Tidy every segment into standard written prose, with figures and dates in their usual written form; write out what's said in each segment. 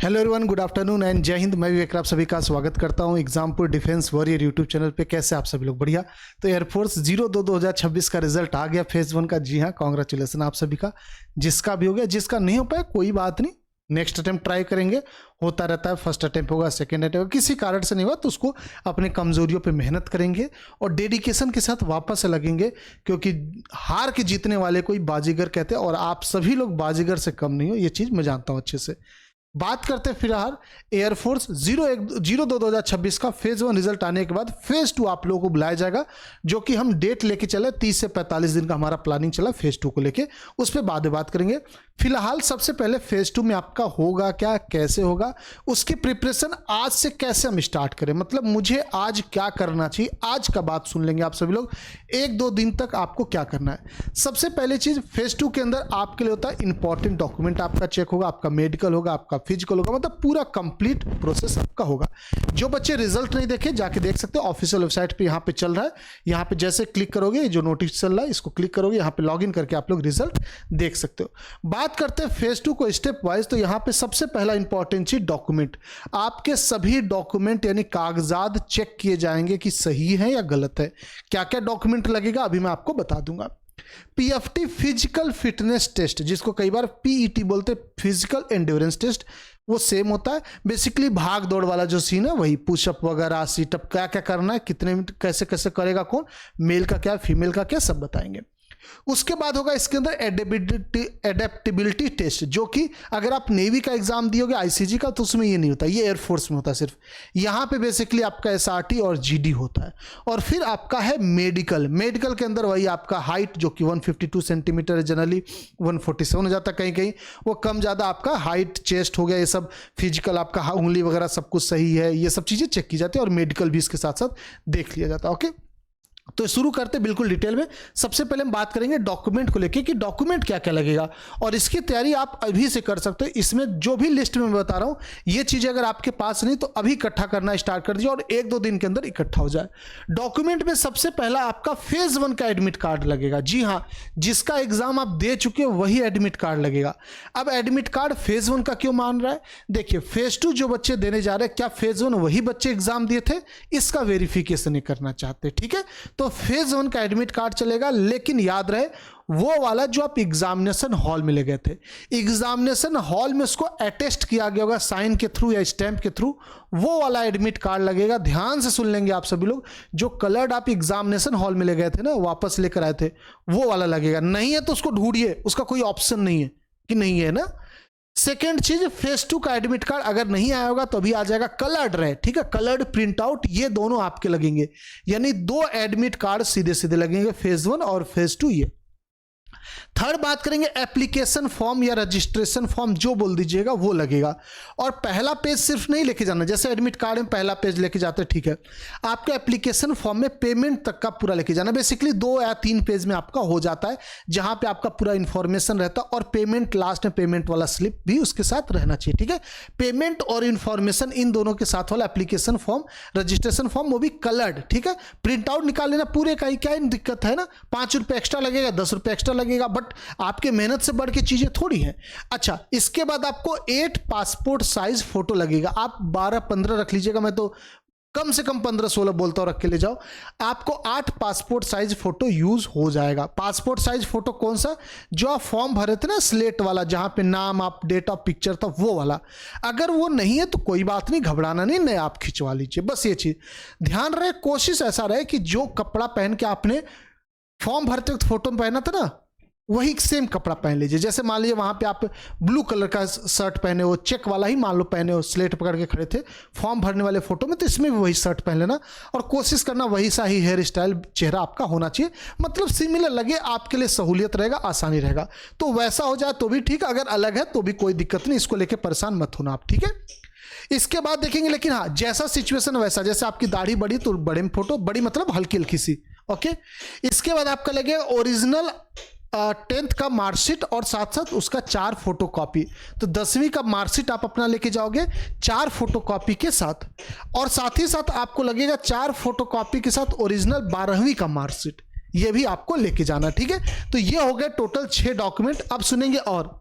Hello everyone, good afternoon and जय हिंद। मैं विवेक, आप सभी का स्वागत करता हूं Exampur defence warrior YouTube channel पे। कैसे आप सभी लोग? बढ़िया। तो एयरफोर्स 02/2026 का रिजल्ट आ गया, फेज 1 का। जी हाँ, कॉन्ग्रेचुलेसन आप सभी का। जिसका भी हो गया, जिसका नहीं हो पाया कोई बात नहीं, नेक्स्ट अटेम्प्ट ट्राई करेंगे। होता रहता है, फर्स्ट अटेम्प्ट होगा, सेकेंड अटेम्प्ट होगा, किसी कारण से नहीं हुआ तो उसको अपने कमजोरियों पे मेहनत करेंगे और डेडिकेशन के साथ वापस से लगेंगे, क्योंकि हार के जीतने वाले कोई बाजीगर कहते हैं और आप सभी लोग बाजीगर से कम नहीं हो, ये चीज़ मैं जानता हूँ अच्छे से। बात करते हैं फिलहाल एयरफोर्स 02/2026 का फेज 1 रिजल्ट आने के बाद फेज 2 आप लोगों को बुलाया जाएगा, जो कि हम डेट लेके चले 30 से 45 दिन का हमारा प्लानिंग चला फेज 2 को लेके, उस पर बाद में बात करेंगे। फिलहाल सबसे पहले फेज 2 में आपका होगा क्या, कैसे होगा, उसकी प्रिपरेशन आज से कैसे हम स्टार्ट करें, मतलब मुझे आज क्या करना चाहिए, आज का बात सुन लेंगे आप सभी लोग। 1-2 दिन तक आपको क्या करना है। सबसे पहले चीज, फेज 2 के अंदर आपके लिए होता है इंपॉर्टेंट डॉक्यूमेंट आपका चेक होगा, आपका मेडिकल होगा, आपका फिजिकल होगा, मतलब पूरा कंप्लीट प्रोसेस आपका होगा। जो बच्चे रिजल्ट नहीं देखे जाके देख सकते हो, ऑफिशियल वेबसाइट पे यहाँ पे चल रहा है। यहाँ पे जैसे क्लिक करोगे, जो नोटिस चल रहा है इसको क्लिक करोगे, यहाँ पे लॉगिन करके आप लोग रिजल्ट देख सकते हो। बात करते हैं फेज 2 को स्टेप वाइज, तो यहाँ पे सबसे पहला इंपॉर्टेंट चीज डॉक्यूमेंट। आपके सभी डॉक्यूमेंट यानी कागजात चेक किए जाएंगे कि सही है या गलत है। क्या क्या डॉक्यूमेंट लगेगा अभी मैं आपको बता दूंगा। पीएफटी फिजिकल फिटनेस टेस्ट, जिसको कई बार पीईटी बोलते हैं, फिजिकल एंड्योरेंस टेस्ट, वो सेम होता है। बेसिकली भाग दौड़ वाला जो सीन है वही, पुशअप वगैरह, सीटअप, क्या क्या करना है, कितने मिनट, कैसे कैसे करेगा कौन, मेल का क्या, फीमेल का क्या, सब बताएंगे। उसके बाद होगा इसके अंदर एडेप्टेबिलिटी टेस्ट, जो कि अगर आप नेवी का एग्जाम दियोगे आईसीजी का तो उसमें ये नहीं होता, ये एयरफोर्स में होता है सिर्फ। यहाँ पे बेसिकली आपका एसआरटी और जीडी होता है। और फिर आपका है मेडिकल। मेडिकल के अंदर वही आपका हाइट, जो कि 152 सेंटीमीटर है, जनरली 147 हो जाता है कहीं कहीं, वो कम ज़्यादा आपका हाइट, चेस्ट हो गया, ये सब फिजिकल आपका उंगली वगैरह सब कुछ सही है, ये सब चीज़ें चेक की जाती है और मेडिकल भी इसके साथ साथ देख लिया जाता है। ओके, तो शुरू करते बिल्कुल डिटेल में। सबसे पहले हम बात करेंगे डॉक्यूमेंट को लेके कि डॉक्यूमेंट क्या क्या लगेगा, और इसकी तैयारी आप अभी से कर सकते हो। इसमें जो भी लिस्ट में मैं बता रहा हूं, ये चीजें अगर आपके पास नहीं तो अभी इकट्ठा करना स्टार्ट कर दीजिए और 1-2 दिन के अंदर इकट्ठा हो जाए। डॉक्यूमेंट में सबसे पहला आपका फेज 1 का एडमिट कार्ड लगेगा। जी हाँ, जिसका एग्जाम आप दे चुके हो वही एडमिट कार्ड लगेगा। अब एडमिट कार्ड फेज 1 का क्यों मान रहा है? देखिए, फेज 2 जो बच्चे देने जा रहे हैं, क्या फेज 1 वही बच्चे एग्जाम दिए थे, इसका वेरिफिकेशन नहीं करना चाहते, ठीक है। तो फेज 1 का एडमिट कार्ड चलेगा, लेकिन याद रहे वो वाला जो आप एग्जामिनेशन हॉल में ले गए थे, एग्जामिनेशन हॉल में उसको अटेस्ट किया गया होगा साइन के थ्रू या स्टैंप के थ्रू, वो वाला एडमिट कार्ड लगेगा। ध्यान से सुन लेंगे आप सभी लोग, जो कलर्ड आप एग्जामिनेशन हॉल में ले गए थे ना, वापस लेकर आए थे, वो वाला लगेगा। नहीं है तो उसको ढूंढिए, उसका कोई ऑप्शन नहीं है कि नहीं है ना। सेकेंड चीज, फेज 2 का एडमिट कार्ड अगर नहीं आया होगा तो अभी आ जाएगा कलर्ड रहे, ठीक है, कलर्ड प्रिंट आउट, ये दोनों आपके लगेंगे। यानी 2 एडमिट कार्ड सीधे सीधे लगेंगे, फेज 1 और फेज 2 ये। थर्ड बात करेंगे एप्लीकेशन फॉर्म या रजिस्ट्रेशन फॉर्म, जो बोल दीजिएगा वो लगेगा। और पहला पेज सिर्फ नहीं लेके जाना, जैसे एडमिट कार्ड में पहला पेज लेके जाते हैं, ठीक है, आपके एप्लीकेशन फॉर्म में पेमेंट तक का पूरा लेके जाना। बेसिकली 2 या 3 पेज में आपका हो जाता है, जहां पे आपका पूरा इंफॉर्मेशन रहता है और पेमेंट, लास्ट में पेमेंट वाला स्लिप भी उसके साथ रहना चाहिए, ठीक है। पेमेंट और इंफॉर्मेशन इन दोनों के साथ वाला एप्लीकेशन फॉर्म, रजिस्ट्रेशन फॉर्म, वो भी कलर्ड, ठीक है। प्रिंट आउट निकाल लेना पूरे का ही, क्या दिक्कत है ना, 5 रुपये एक्स्ट्रा लगेगा, 10 रुपये एक्स्ट्रा लगेगा, बट आपके मेहनत से बढ़ के चीजें थोड़ी हैं। अच्छा, इसके बाद आपको 8 पासपोर्ट साइज फोटो लगेगा। आप 12-15 रख लीजिएगा, मैं तो कम से कम 15-16 बोलता हूं, रख के ले जाओ। आपको 8 पासपोर्ट साइज फोटो यूज हो जाएगा। पासपोर्ट साइज फोटो कौन सा? जो आप फॉर्म भरे थे ना, स्लेट वाला, जहां पे नाम, आप डेट ऑफ पिक्चर था, वो वाला। अगर वो नहीं है तो कोई बात नहीं, घबराना नहीं, नया आप खिंचवा लीजिए। बस ये चीज ध्यान रहे, कोशिश ऐसा रहे कि जो कपड़ा पहन के आपने फॉर्म भरते वक्त फोटो में पहना था ना, वही सेम कपड़ा पहन लीजिए। जैसे मान लीजिए वहां पे आप ब्लू कलर का शर्ट पहने हो, चेक वाला ही मान लो पहने हो, स्लेट पकड़ के खड़े थे फॉर्म भरने वाले फोटो में, तो इसमें भी वही शर्ट पहन लेना और कोशिश करना वही सा ही हेयर स्टाइल, चेहरा आपका होना चाहिए, मतलब सिमिलर लगे, आपके लिए सहूलियत रहेगा, आसानी रहेगा। तो वैसा हो जाए तो भी ठीक, अगर अलग है तो भी कोई दिक्कत नहीं, इसको लेकर परेशान मत होना आप, ठीक है। इसके बाद देखेंगे, लेकिन हाँ, जैसा सिचुएशन वैसा, जैसे आपकी दाढ़ी बड़ी तो बड़े में फोटो, बड़ी मतलब हल्की हल्की सी, ओके। इसके बाद आपका लगेगा ओरिजिनल 10th का मार्कशीट और साथ साथ उसका 4 फोटो कॉपी। तो 10वीं का मार्कशीट आप अपना लेके जाओगे 4 फोटो कॉपी के साथ, और साथ ही साथ आपको लगेगा 4 फोटो कॉपी के साथ ओरिजिनल 12वीं का मार्कशीट, ये भी आपको लेके जाना, ठीक है। तो ये हो गए टोटल 6 डॉक्यूमेंट। अब सुनेंगे और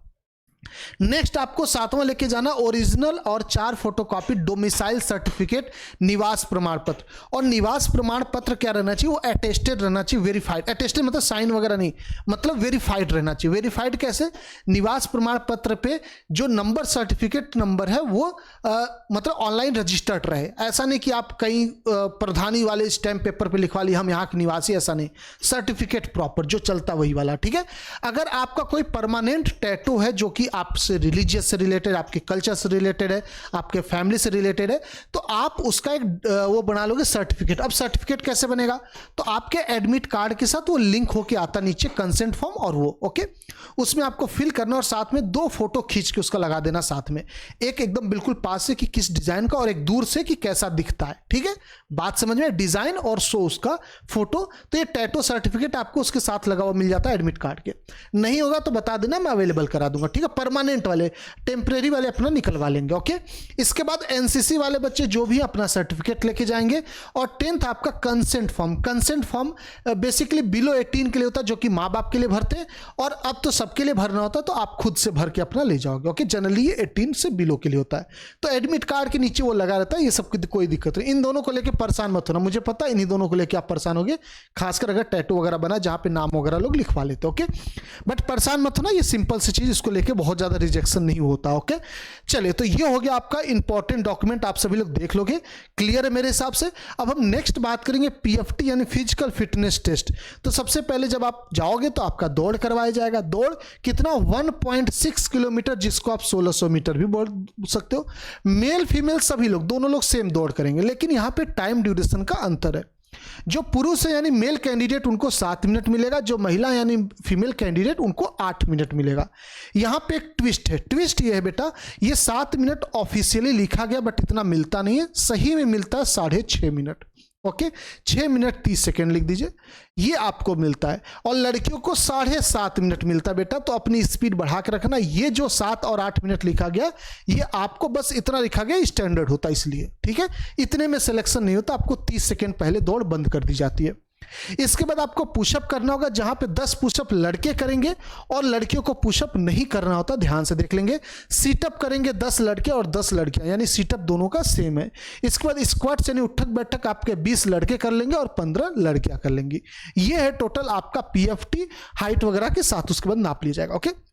नेक्स्ट आपको सातवां लेके जाना ओरिजिनल और 4 फोटोकॉपी डोमिसाइल सर्टिफिकेट, निवास प्रमाण पत्र। और निवास प्रमाण पत्र क्या रहना चाहिए, वो अटेस्टेड रहना चाहिए, वेरीफाइड। अटेस्टेड मतलब साइन वगैरह नहीं, मतलब वेरीफाइड रहना चाहिए। वेरीफाइड कैसे, निवास प्रमाण पत्र पे जो नंबर सर्टिफिकेट नंबर है वो मतलब ऑनलाइन रजिस्टर्ड रहे। ऐसा नहीं कि आप कहीं प्रधानी वाले स्टैम्प पेपर पे लिखवा लिए हम यहाँ के निवासी, ऐसा नहीं। सर्टिफिकेट प्रॉपर जो चलता वही वाला, ठीक है। अगर आपका कोई परमानेंट टैटू है जो कि आपसे रिलीजियस से रिलेटेड, आपके कल्चर से रिलेटेड है, आपके फैमिली से रिलेटेड है, तो आप उसका एक वो बना लोगे सर्टिफिकेट। अब सर्टिफिकेट कैसे बनेगा, तो आपके एडमिट कार्ड के साथ वो लिंक होके आता नीचे कंसेंट फॉर्म, और वो ओके उसमें आपको फिल करना और साथ में 2 फोटो खींच के उसका लगा देना साथ में, एक एकदम बिल्कुल पास से कि किस डिजाइन का और एक दूर से कि कैसा दिखता है, ठीक है। बात समझ में, डिजाइन और सो उसका फोटो। तो ये टैटू सर्टिफिकेट आपको उसके साथ लगा हुआ मिल जाता है एडमिट कार्ड के। नहीं होगा तो बता देना, मैं अवेलेबल करा दूंगा, ठीक है। परमानेंट वाले, टेम्परेरी वाले अपना निकलवा लेंगे, ओके। इसके बाद एनसीसी वाले बच्चे जो भी अपना सर्टिफिकेट लेके जाएंगे। और 10th आपका consent form. Consent form basically below 18 के लिए होता है, जो कि माँ बाप के लिए भरते हैं, और अब तो सबके लिए भरना होता है, तो आप खुद से भर के अपना ले जाओगे, ओके। जनरली ये 18 से बिलो के लिए होता है। तो एडमिट कार्ड के नीचे वो लगा रहता है, ये सब की कोई दिक्कत नहीं। इन दोनों को लेकर परेशान मत होना, मुझे पता है इन्हीं दोनों को लेकर आप परेशान होगे, खासकर अगर टैटू वगैरह बना जहां पे नाम वगैरह लोग लिखवा लेते, ओके। बट परेशान मत होना, ये सिंपल सी चीज, इसको लेके बहुत ज्यादा रिजेक्शन नहीं होता, ओके। चलिए, तो ये हो गया आपका इंपॉर्टेंट डॉक्यूमेंट, आप सभी लोग देख लोगे, क्लियर है मेरे हिसाब से। अब हम नेक्स्ट बात करेंगे पीएफटी यानी फिजिकल फिटनेस टेस्ट। तो सबसे पहले जब आप जाओगे तो आपका दौड़ करवाया जाएगा। दौड़ कितना, 1.6 किलोमीटर, जिसको आप 1600 मीटर भी बोल सकते हो। मेल फीमेल सभी लोग, दोनों लोग सेम दौड़ करेंगे, लेकिन यहां पे टाइम ड्यूरेशन का अंतर है। जो पुरुष है यानी मेल कैंडिडेट उनको 7 मिनट मिलेगा, जो महिला यानी फीमेल कैंडिडेट उनको 8 मिनट मिलेगा। यहां पे एक ट्विस्ट है, ट्विस्ट ये है बेटा, ये 7 मिनट ऑफिशियली लिखा गया बट इतना मिलता नहीं है, सही में मिलता है 6.5 मिनट, ओके। 6 मिनट 30 सेकेंड लिख दीजिए, ये आपको मिलता है। और लड़कियों को 7.5 मिनट मिलता है बेटा, तो अपनी स्पीड बढ़ा के रखना। ये जो 7 और 8 मिनट लिखा गया, ये आपको बस इतना लिखा गया, स्टैंडर्ड होता है इसलिए, ठीक है। इतने में सिलेक्शन नहीं होता, आपको 30 सेकेंड पहले दौड़ बंद कर दी जाती है। इसके बाद आपको पुशअप करना होगा, जहां पे 10 पुशअप लड़के करेंगे और लड़कियों को पुशअप नहीं करना होता, ध्यान से देख लेंगे। सीटअप करेंगे 10 लड़के और 10 लड़कियां, यानी सीटअप दोनों का सेम है। इसके बाद स्क्वाट्स यानी उठक बैठक आपके 20 लड़के कर लेंगे और 15 लड़कियां कर लेंगी। ये है टोटल आपका पीएफटी, हाइट वगैरह के साथ उसके बाद नाप लिया जाएगा, ओके।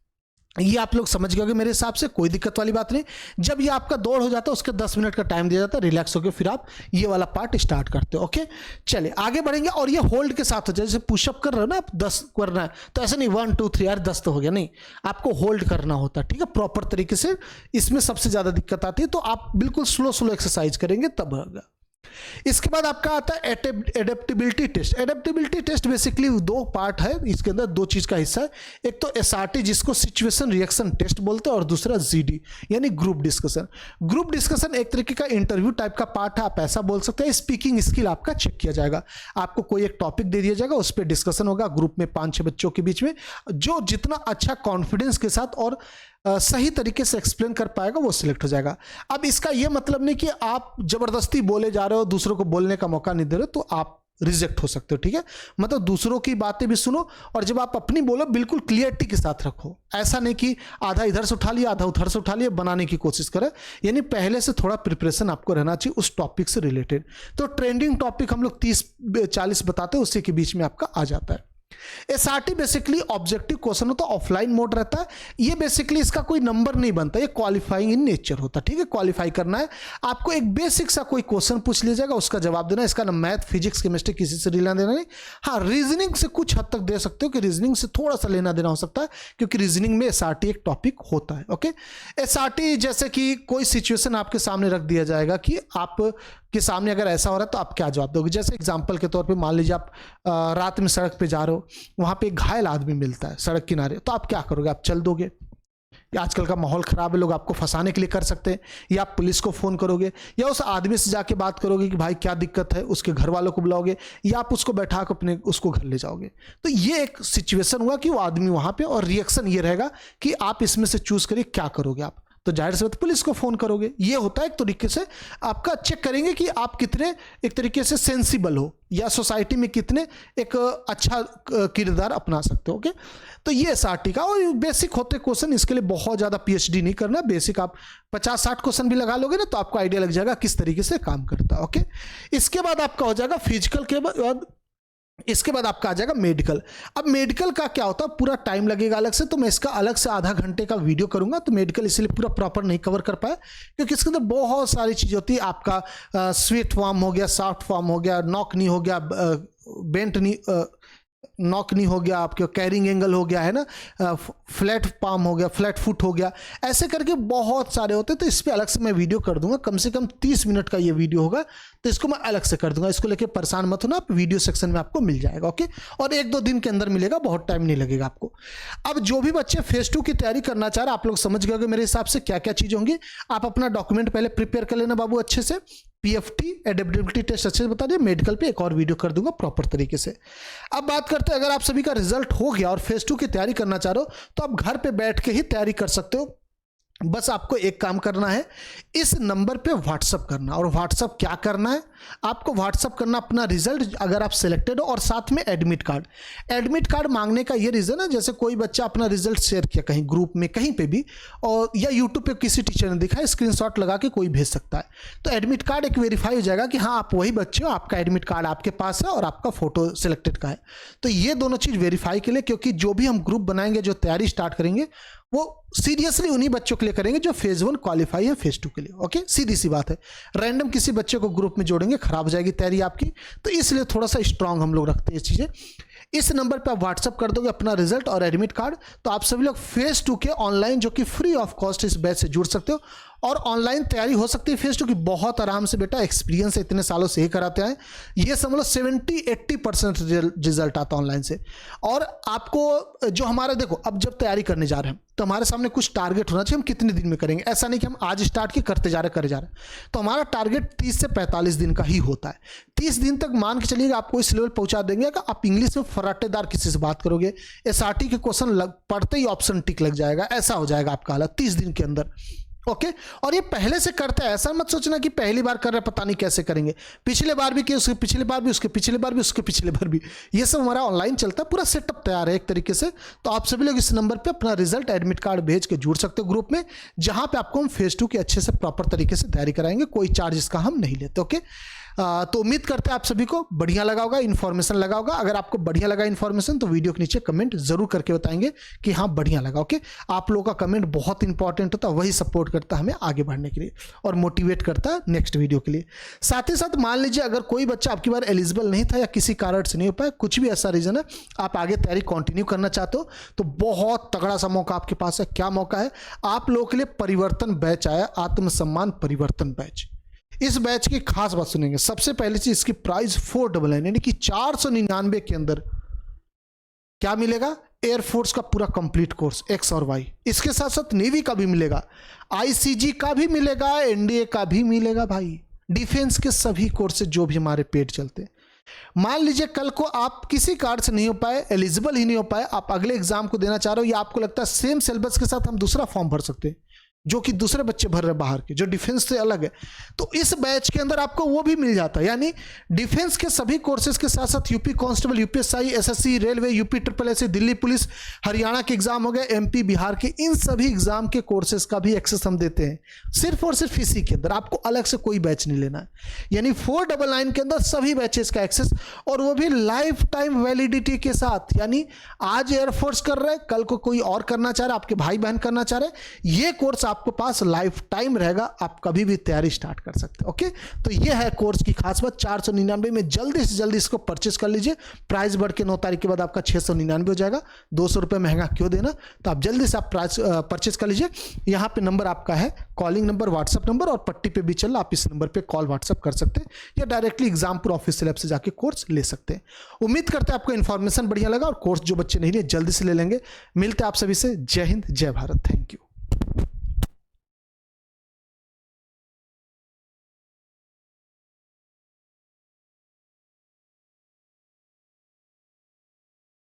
ये आप लोग समझ गए होंगे मेरे हिसाब से, कोई दिक्कत वाली बात नहीं। जब ये आपका दौड़ हो जाता है उसके 10 मिनट का टाइम दिया जाता है, रिलैक्स होकर फिर आप ये वाला पार्ट स्टार्ट करते हो, ओके। चलिए आगे बढ़ेंगे। और ये होल्ड के साथ हो जाए, जैसे पुशअप कर रहे हो ना आप, 10 करना है तो ऐसा नहीं 1 2 3 यार 10 तो हो गया, नहीं, आपको होल्ड करना होता है, ठीक है, प्रॉपर तरीके से। इसमें सबसे ज्यादा दिक्कत आती है, तो आप बिल्कुल स्लो स्लो एक्सरसाइज करेंगे तब होगा। इसके बाद आपका आता है adaptability test. Adaptability test basically 2 part है, इसके अंदर 2 चीज का हिस्सा है। एक तो एसआरटी जिसको सिचुएशन रिएक्शन टेस्ट बोलते हैं, और दूसरा जीडी यानी ग्रुप डिस्कशन। ग्रुप डिस्कशन एक तरीके का इंटरव्यू टाइप का पार्ट है, आप ऐसा बोल सकते हैं। स्पीकिंग स्किल आपका चेक किया जाएगा, आपको कोई एक टॉपिक दे दिया जाएगा, उस पर डिस्कशन होगा ग्रुप में 5-6 बच्चों के बीच में। जो जितना अच्छा कॉन्फिडेंस के साथ और सही तरीके से एक्सप्लेन कर पाएगा वो सिलेक्ट हो जाएगा। अब इसका यह मतलब नहीं कि आप जबरदस्ती बोले जा रहे हो, दूसरों को बोलने का मौका नहीं दे रहे, तो आप रिजेक्ट हो सकते हो, ठीक है। मतलब दूसरों की बातें भी सुनो, और जब आप अपनी बोलो बिल्कुल क्लियरिटी के साथ रखो। ऐसा नहीं कि आधा इधर से उठा लिया आधा उधर से उठा लिया, बनाने की कोशिश करें। यानी पहले से थोड़ा प्रिपरेशन आपको रहना चाहिए उस टॉपिक से रिलेटेड। तो ट्रेंडिंग टॉपिक हम लोग 30-40 बताते हैं, उसी के बीच में आपका आ जाता है। एसआरटी बेसिकली ऑब्जेक्टिव क्वेश्चन होता है, ऑफलाइन मोड रहता है। ये बेसिकली इसका कोई नंबर नहीं बनता, ये क्वालिफाइंग इन नेचर होता है, ठीक है। क्वालिफाई करना है आपको, एक बेसिक सा कोई क्वेश्चन पूछ लिया जाएगा, उसका जवाब देना। इसका ना मैथ फिजिक्स केमिस्ट्री किसी से लेना देना नहीं। हाँ, रीजनिंग से कुछ हद तक दे सकते हो, कि रीजनिंग से थोड़ा सा लेना देना हो सकता है, क्योंकि रीजनिंग में एसआरटी एक टॉपिक होता है, ओके। एसआरटी जैसे कि कोई सिचुएशन आपके सामने रख दिया जाएगा कि आप के सामने अगर ऐसा हो रहा है तो आप क्या जवाब दोगे। जैसे एग्जांपल के तौर पे मान लीजिए आप रात में सड़क पे जा रहे हो, वहां पे एक घायल आदमी मिलता है सड़क किनारे, तो आप क्या करोगे, आप चल दोगे, या आजकल का माहौल खराब है, लोग आपको फंसाने के लिए कर सकते हैं, या आप पुलिस को फोन करोगे, या उस आदमी से जाके बात करोगे कि भाई क्या दिक्कत है, उसके घर वालों को बुलाओगे, या आप उसको बैठा कर अपने उसको घर ले जाओगे। तो ये एक सिचुएशन हुआ कि वो आदमी वहां पे, और रिएक्शन ये रहेगा कि आप इसमें से चूज करिए क्या करोगे आप। तो जाहिर सी बात पुलिस को फ़ोन करोगे। ये होता है एक तरीके से आपका चेक करेंगे कि आप कितने एक तरीके से सेंसिबल हो या सोसाइटी में कितने एक अच्छा किरदार अपना सकते हो। ओके, तो ये एसआरटी का और बेसिक होते क्वेश्चन, इसके लिए बहुत ज़्यादा पीएचडी नहीं करना, बेसिक आप 50-60 क्वेश्चन भी लगा लोगे ना तो आपको आइडिया लग जाएगा किस तरीके से काम करता है। ओके, इसके बाद आपका हो जाएगा फिजिकल के बाद, इसके बाद आपका आ जाएगा मेडिकल। अब मेडिकल का क्या होता है, पूरा टाइम लगेगा अलग से, तो मैं इसका अलग से आधा घंटे का वीडियो करूंगा। तो मेडिकल इसलिए पूरा प्रॉपर नहीं कवर कर पाया क्योंकि इसके अंदर बहुत सारी चीज़ होती है। आपका स्वीट फॉर्म हो गया, सॉफ्ट फॉर्म हो गया, नॉक नी हो गया, बेंट नी नॉक नी हो गया, आपके कैरिंग एंगल हो गया है ना, फ्लैट पाम हो गया, फ्लैट फुट हो गया, ऐसे करके बहुत सारे होते हैं। तो इस पर अलग से मैं वीडियो कर दूंगा, कम से कम 30 मिनट का ये वीडियो होगा, तो इसको मैं अलग से कर दूंगा। इसको लेके परेशान मत होना, आप वीडियो सेक्शन में आपको मिल जाएगा। ओके, और 1-2 दिन के अंदर मिलेगा, बहुत टाइम नहीं लगेगा आपको। अब जो भी बच्चे फेज 2 की तैयारी करना चाह रहे हैं, आप लोग समझ गए होंगे मेरे हिसाब से क्या क्या चीज़ होंगी। आप अपना डॉक्यूमेंट पहले प्रिपेयर कर लेना बाबू अच्छे से, पीएफटी एडेप्टेबिलिटी टेस्ट अच्छे से बता दिए, मेडिकल पे एक और वीडियो कर दूंगा प्रॉपर तरीके से। अब बात करते हैं, अगर आप सभी का रिजल्ट हो गया और फेज 2 की तैयारी करना चाह रहे हो तो आप घर पे बैठ के ही तैयारी कर सकते हो। बस आपको एक काम करना है, इस नंबर पे व्हाट्सअप करना। और व्हाट्सअप क्या करना है, आपको व्हाट्सअप करना अपना रिजल्ट अगर आप सिलेक्टेड हो, और साथ में एडमिट कार्ड। एडमिट कार्ड मांगने का ये रीज़न है, जैसे कोई बच्चा अपना रिजल्ट शेयर किया कहीं ग्रुप में कहीं पे भी, और या यूट्यूब पे किसी टीचर ने दिखाया, स्क्रीनशॉट लगा के कोई भेज सकता है। तो एडमिट कार्ड एक वेरीफाई हो जाएगा कि हाँ आप वही बच्चे हो, आपका एडमिट कार्ड आपके पास है और आपका फोटो सिलेक्टेड का है। तो ये दोनों चीज़ वेरीफाई के लिए, क्योंकि जो भी हम ग्रुप बनाएंगे, जो तैयारी स्टार्ट करेंगे, वो सीरियसली उन्हीं बच्चों के लिए करेंगे जो फेज 1 क्वालिफाई है फेज 2 के लिए। ओके, सीधी सी बात है, रैंडम किसी बच्चे को ग्रुप में जोड़ेंगे खराब हो जाएगी तैयारी आपकी। तो इसलिए थोड़ा सा स्ट्रांग हम लोग रखते हैं ये चीज़ें। इस नंबर पे आप व्हाट्सअप कर दोगे अपना रिजल्ट और एडमिट कार्ड, तो आप सभी लोग फेज 2 के ऑनलाइन, जो कि फ्री ऑफ कॉस्ट, इस बैच से जुड़ सकते हो और ऑनलाइन तैयारी हो सकती है फेज 2 की बहुत आराम से। बेटा एक्सपीरियंस इतने सालों से ही कराते हैं, ये समझ लो 70-80% रिजल्ट आता है ऑनलाइन से। और आपको जो हमारा देखो, अब जब तैयारी करने जा रहे हैं तो हमारे सामने कुछ टारगेट होना चाहिए, हम कितने दिन में करेंगे। ऐसा नहीं कि हम आज स्टार्ट किए करते जा रहे। तो हमारा टारगेट 30 से 45 दिन का ही होता है। 30 दिन तक मान के चलिएगा आपको इस लेवल पहुंचा देंगे कि आप इंग्लिश में फराटेदार किसी से बात करोगे, एसआरटी के क्वेश्चन पढ़ते ही ऑप्शन टिक लग जाएगा, ऐसा हो जाएगा आपका हालत 30 दिन के अंदर। ओके, और ये पहले से करता है, ऐसा मत सोचना कि पहली बार कर रहे पता नहीं कैसे करेंगे। पिछले बार भी किए, उसके पिछले बार भी, उसके पिछले बार भी, उसके पिछले बार भी, ये सब हमारा ऑनलाइन चलता है, पूरा सेटअप तैयार है एक तरीके से। तो आप सभी लोग इस नंबर पे अपना रिजल्ट एडमिट कार्ड भेज के जुड़ सकते हो ग्रुप में, जहां पे आपको हम फेज 2 के अच्छे से प्रॉपर तरीके से तैयारी कराएंगे, कोई चार्ज इसका हम नहीं लेते। ओके, तो उम्मीद करते हैं आप सभी को बढ़िया लगा होगा, इन्फॉर्मेशन लगा होगा। अगर आपको बढ़िया लगा इन्फॉर्मेशन तो वीडियो के नीचे कमेंट जरूर करके बताएंगे कि हाँ बढ़िया लगा। ओके, आप लोगों का कमेंट बहुत इंपॉर्टेंट होता है, वही सपोर्ट करता है हमें आगे बढ़ने के लिए और मोटिवेट करता है नेक्स्ट वीडियो के लिए। साथ ही साथ मान लीजिए अगर कोई बच्चा आपकी बार एलिजिबल नहीं था या किसी कारण से नहीं हो पाया, कुछ भी ऐसा रीजन है, आप आगे तैयारी कंटिन्यू करना चाहते हो, तो बहुत तगड़ा सा मौका आपके पास है। क्या मौका है, आप लोगों के लिए परिवर्तन बैच आया, आत्मसम्मान परिवर्तन बैच। इस बैच की खास बात सुनेंगे। सबसे पहली चीज, इसकी प्राइस 499 यानी कि 499 के अंदर क्या मिलेगा, एयरफोर्स का पूरा कंप्लीट कोर्स एक्स और वाई। इसके साथ साथ नेवी का भी मिलेगा, आईसीजी का भी मिलेगा, एनडीए का भी मिलेगा भाई, डिफेंस के सभी कोर्सेज जो भी हमारे पेड चलते हैं। मान लीजिए कल को आप किसी कारण से नहीं हो पाए, एलिजिबल ही नहीं हो पाए, आप अगले एग्जाम को देना चाह रहे हो, या आपको लगता है सेम सिलेबस के साथ हम दूसरा फॉर्म भर सकते हैं जो कि दूसरे बच्चे भर रहे हैं बाहर के, जो डिफेंस से अलग है, तो इस बैच के अंदर आपको वो भी मिल जाता है। यानी डिफेंस के सभी कोर्सेज के साथ साथ UP constable, UPSI, SSC, railway, UP SSS, Delhi police, Haryana के एग्जाम हो गए, एमपी बिहार के, इन सभी एग्जाम के कोर्सेज का भी एक्सेस हम देते हैं, सिर्फ और सिर्फ इसी के अंदर। आपको अलग से कोई बैच नहीं लेना है। यानी 499 के अंदर सभी बैचेस का एक्सेस, और वो भी लाइफ टाइम वैलिडिटी के साथ। यानी आज एयरफोर्स कर रहे, कल को कोई और करना चाह रहा, आपके भाई बहन करना चाह रहे, ये कोर्स आपके पास लाइफ टाइम रहेगा, आप कभी भी तैयारी स्टार्ट कर सकते हैं। ओके, तो ये है कोर्स की खास बात। 499 में जल्दी से जल्दी इसको परचेस कर लीजिए। प्राइस बढ़ के 9 तारीख के बाद आपका 699 हो जाएगा। 200 रुपये महंगा क्यों देना, तो आप जल्दी से आप प्राइस परचेस कर लीजिए। यहाँ पे नंबर आपका है कॉलिंग नंबर, व्हाट्सअप नंबर, और पट्टी पे भी चल रहा, आप इस नंबर पे कॉल व्हाट्सअप कर सकते हैं या डायरेक्टली एग्जामपुर ऑफिशियल ऐप से जाके कोर्स ले सकते हैं। उम्मीद करते हैं आपको इन्फॉर्मेशन बढ़िया लगा, और कोर्स जो बच्चे नहीं लिए जल्दी से ले लेंगे। मिलते हैं आप सभी से। जय हिंद, जय भारत, थैंक यू।